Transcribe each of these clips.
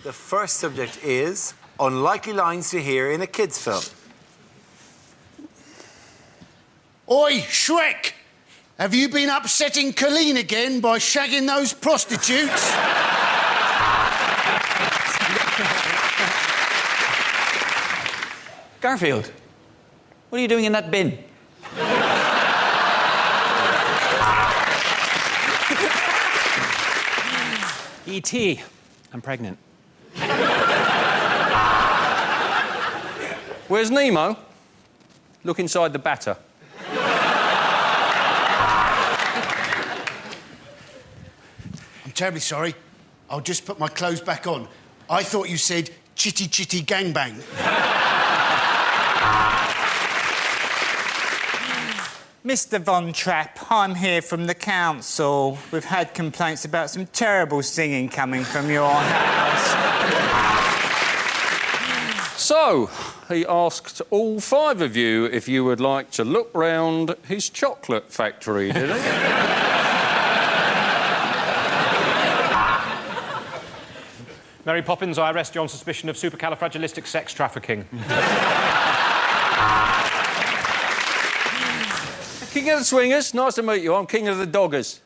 The first subject is unlikely lines to hear in a kids' film. Oi, Shrek! Have you been upsetting Colleen again by shagging those prostitutes? Garfield, what are you doing in that bin? E.T., I'm pregnant. Where's Nemo? Look inside the batter. I'm terribly sorry. I'll just put my clothes back on. I thought you said chitty chitty gangbang. Mr. Von Trapp, I'm here from the council. We've had complaints about some terrible singing coming from your house. So, he asked all 5 of you if you would like to look round his chocolate factory, did he? Mary Poppins, I arrest you on suspicion of supercalifragilistic sex trafficking. King of the Swingers, nice to meet you. I'm King of the Doggers.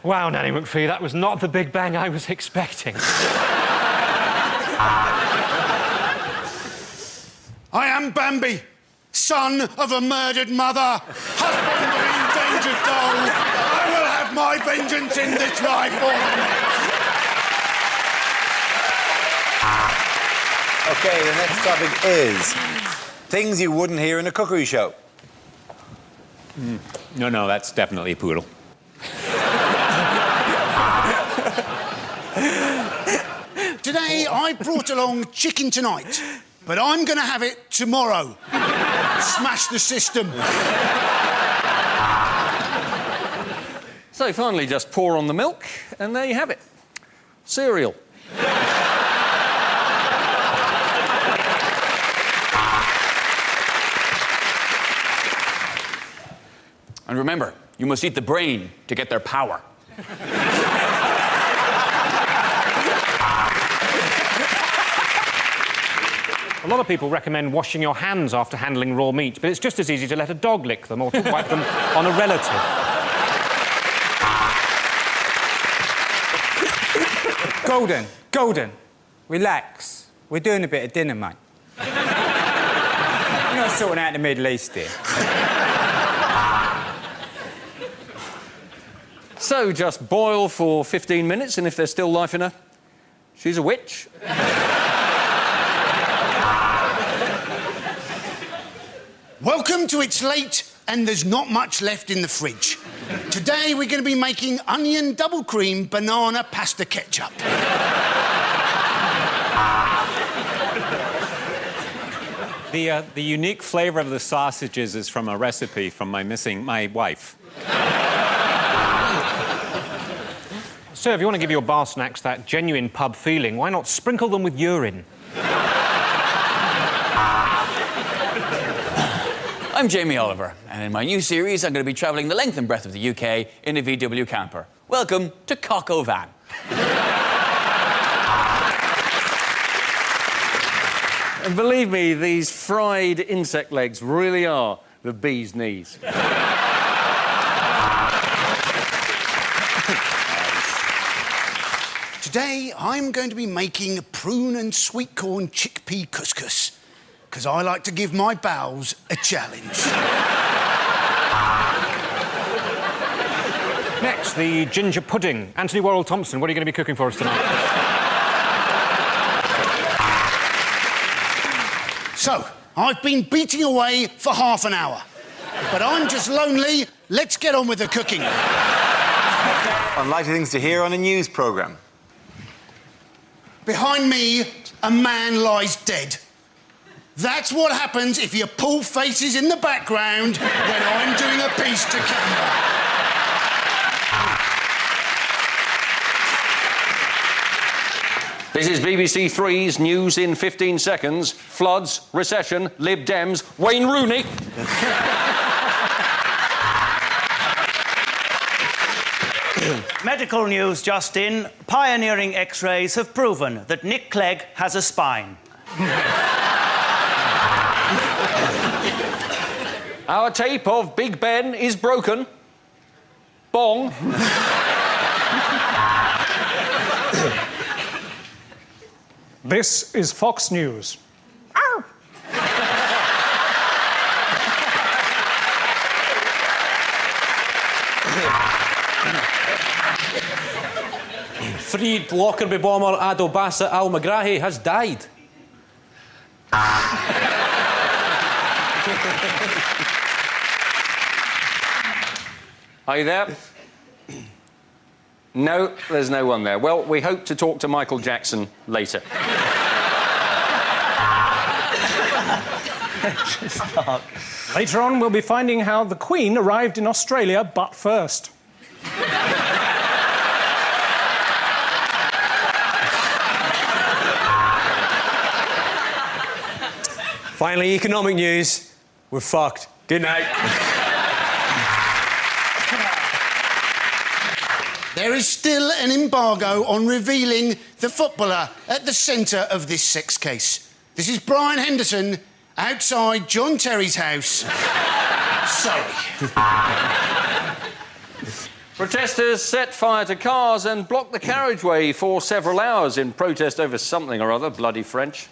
Wow, Nanny McPhee, that was not the Big Bang I was expecting. I am Bambi, son of a murdered mother, husband of an endangered doll. I will have my vengeance in this life or the next. OK, the next topic is things you wouldn't hear in a cookery show. No, that's definitely a poodle. Today, I brought along chicken tonight, but I'm going to have it tomorrow. Smash the system. So finally, just pour on the milk, and there you have it. Cereal. And remember, you must eat the brain to get their power. A lot of people recommend washing your hands after handling raw meat, but it's just as easy to let a dog lick them or to wipe them on a relative. Golden, relax. We're doing a bit of dinner, mate. You're not sorting out the Middle East here. So just boil for 15 minutes, and if there's still life in her, she's a witch. Welcome to It's Late and There's Not Much Left in the Fridge. Today, we're going to be making onion double cream banana pasta ketchup. The unique flavour of the sausages is from a recipe from my wife. Sir, if you want to give your bar snacks that genuine pub feeling, why not sprinkle them with urine? I'm Jamie Oliver, and in my new series, I'm going to be travelling the length and breadth of the UK in a VW camper. Welcome to Cock O'Van. And believe me, these fried insect legs really are the bee's knees. Today, I'm going to be making prune and sweet corn chickpea couscous, because I like to give my bowels a challenge. Next, the ginger pudding. Anthony Worrell Thompson, what are you going to be cooking for us tonight? So, I've been beating away for half an hour, but I'm just lonely. Let's get on with the cooking. Unlikely things to hear on a news programme. Behind me, a man lies dead. That's what happens if you pull faces in the background when I'm doing a piece to camera. This is BBC Three's News in 15 Seconds. Floods, recession, Lib Dems, Wayne Rooney. Medical news just in. Pioneering X-rays have proven that Nick Clegg has a spine. Our tape of Big Ben is broken. Bong. This is Fox News. Freed Lockerbie bomber Ado Bassett Al-Megrahi has died. Are you there? No, there's no one there. Well, we hope to talk to Michael Jackson later. Later on, we'll be finding how the Queen arrived in Australia butt first. Finally, economic news. We're fucked. Good night. There is still an embargo on revealing the footballer at the centre of this sex case. This is Brian Henderson outside John Terry's house. Sorry. Protesters set fire to cars and blocked the carriageway for several hours in protest over something or other, bloody French.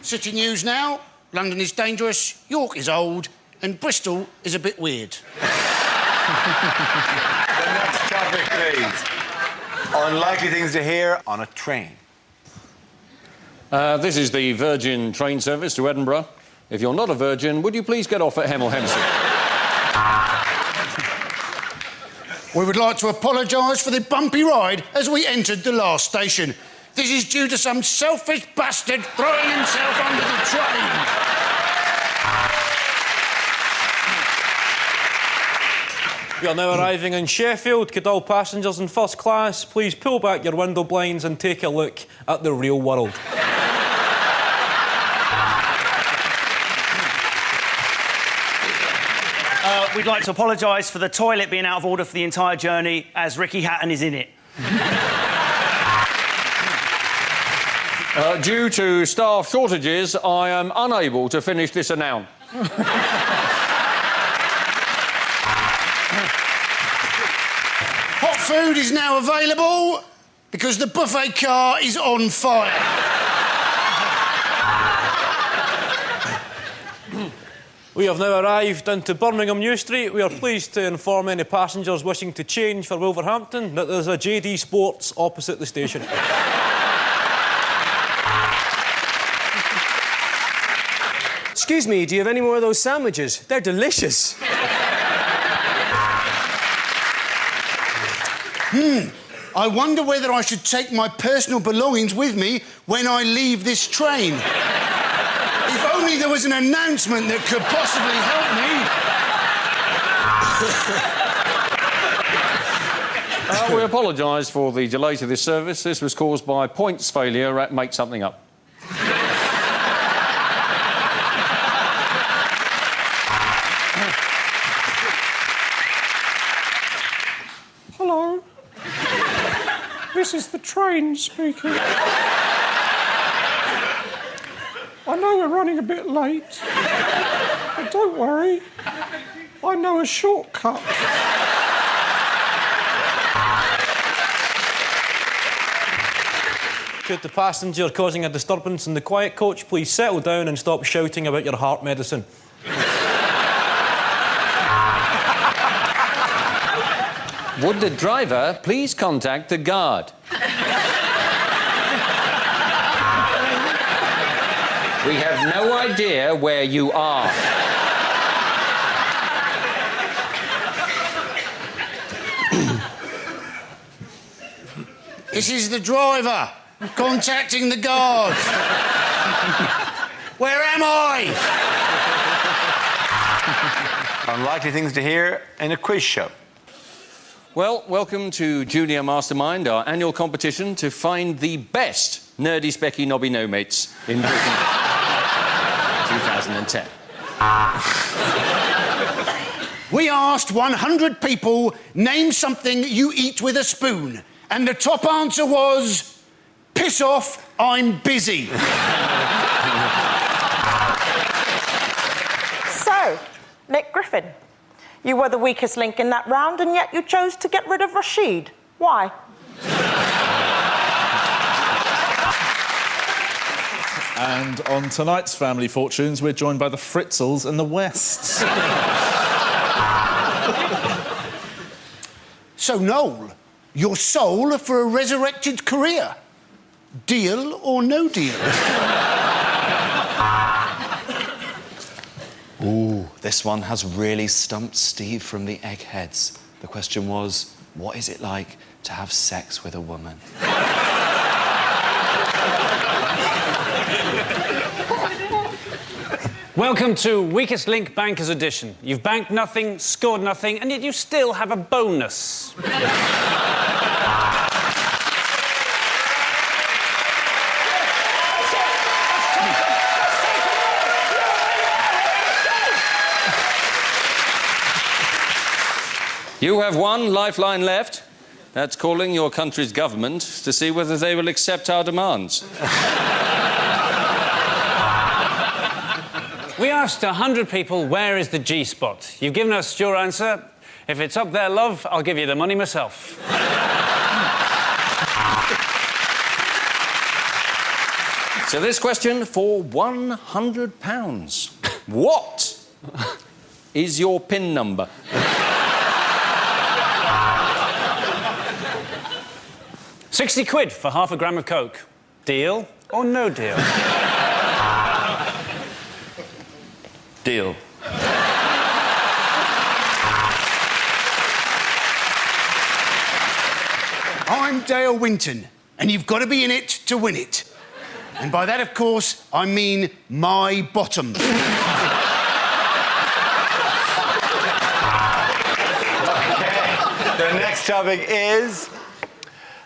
City news now. London is dangerous, York is old, and Bristol is a bit weird. The next topic, please. Unlikely things to hear on a train. This is the Virgin train service to Edinburgh. If you're not a virgin, would you please get off at Hemel Hempstead? We would like to apologise for the bumpy ride as we entered the last station. This is due to some selfish bastard throwing himself under the train. We are now arriving in Sheffield. Could all passengers in first class please pull back your window blinds and take a look at the real world? We'd like to apologise for the toilet being out of order for the entire journey, as Ricky Hatton is in it. Due to staff shortages, I am unable to finish this announcement. Hot food is now available because the buffet car is on fire. We have now arrived into Birmingham New Street. We are pleased to inform any passengers wishing to change for Wolverhampton that there's a JD Sports opposite the station. Excuse me, do you have any more of those sandwiches? They're delicious. I wonder whether I should take my personal belongings with me when I leave this train. If only there was an announcement that could possibly help me. We apologise for the delay to this service. This was caused by points failure at Make Something Up. Hello. This is the train speaking. I know we're running a bit late, but don't worry. I know a shortcut. Could the passenger causing a disturbance in the quiet coach please settle down and stop shouting about your heart medicine? Would the driver please contact the guard? We have no idea where you are. This is the driver contacting the guard. Where am I? Unlikely things to hear in a quiz show. Well, welcome to Junior Mastermind, our annual competition to find the best nerdy, specky, knobby no-mates in Britain. 2010. We asked 100 people, name something you eat with a spoon. And the top answer was, piss off, I'm busy. So, Nick Griffin, you were the weakest link in that round, and yet you chose to get rid of Rashid. Why? And on tonight's Family Fortunes, we're joined by the Fritzels and the Wests. So, Noel, your soul for a resurrected career. Deal or no deal? Ooh, this one has really stumped Steve from the Eggheads. The question was, what is it like to have sex with a woman? Welcome to Weakest Link Bankers Edition. You've banked nothing, scored nothing, and yet you still have a bonus. You have one lifeline left. That's calling your country's government to see whether they will accept our demands. We asked 100 people, where is the G-spot? You've given us your answer. If it's up there, love, I'll give you the money myself. So this question for £100. What is your PIN number? £60 for half a gram of Coke. Deal or no deal? Deal. I'm Dale Winton, and you've got to be in it to win it. And by that, of course, I mean my bottom. The next topic is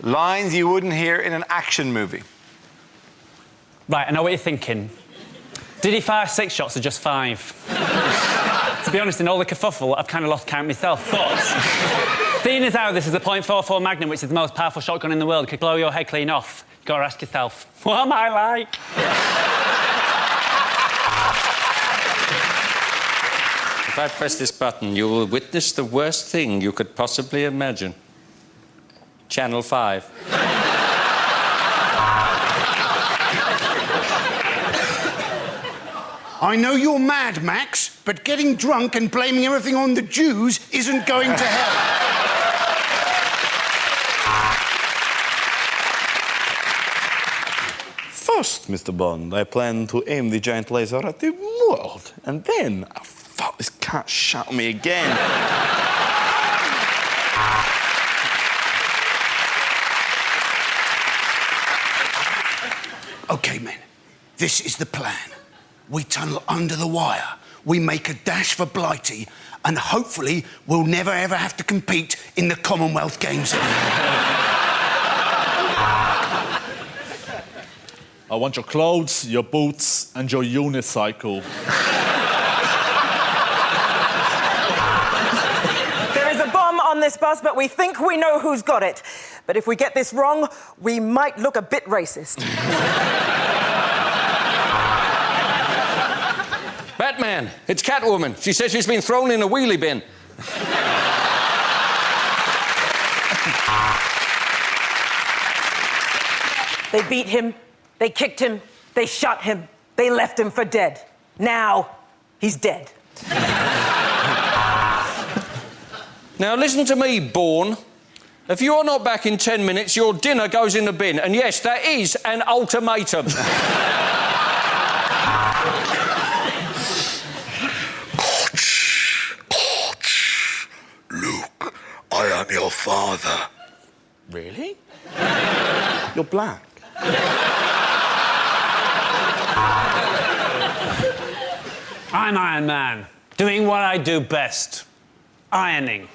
lines you wouldn't hear in an action movie. Right, I know what you're thinking. Did he fire 6 shots or just 5? To be honest, in all the kerfuffle, I've kind of lost count myself. But seeing as how this is a .44 Magnum, which is the most powerful shotgun in the world, could blow your head clean off, you've got to ask yourself, what am I like? If I press this button, you will witness the worst thing you could possibly imagine. Channel 5. I know you're mad, Max, but getting drunk and blaming everything on the Jews isn't going to help. First, Mr. Bond, I plan to aim the giant laser at the world. And then, oh, fuck, this cat shot me again. OK, men, this is the plan. We tunnel under the wire, we make a dash for Blighty, and hopefully we'll never, ever have to compete in the Commonwealth Games again. I want your clothes, your boots, and your unicycle. There is a bomb on this bus, but we think we know who's got it. But if we get this wrong, we might look a bit racist. Batman, it's Catwoman. She says she's been thrown in a wheelie bin. They beat him, they kicked him, they shot him, they left him for dead. Now, he's dead. Now, listen to me, Bourne. If you're not back in 10 minutes, your dinner goes in the bin. And yes, that is an ultimatum. Luke, I am your father. Really? You're black. I'm Iron Man, doing what I do best. Ironing.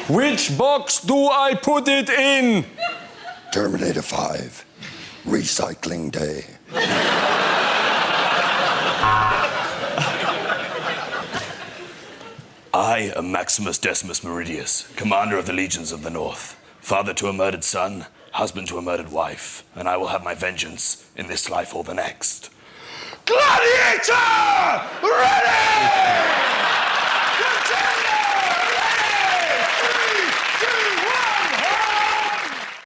Which box do I put it in? Terminator 5. Recycling day. I am Maximus Decimus Meridius, commander of the legions of the North, father to a murdered son, husband to a murdered wife, and I will have my vengeance in this life or the next. Gladiator! Ready!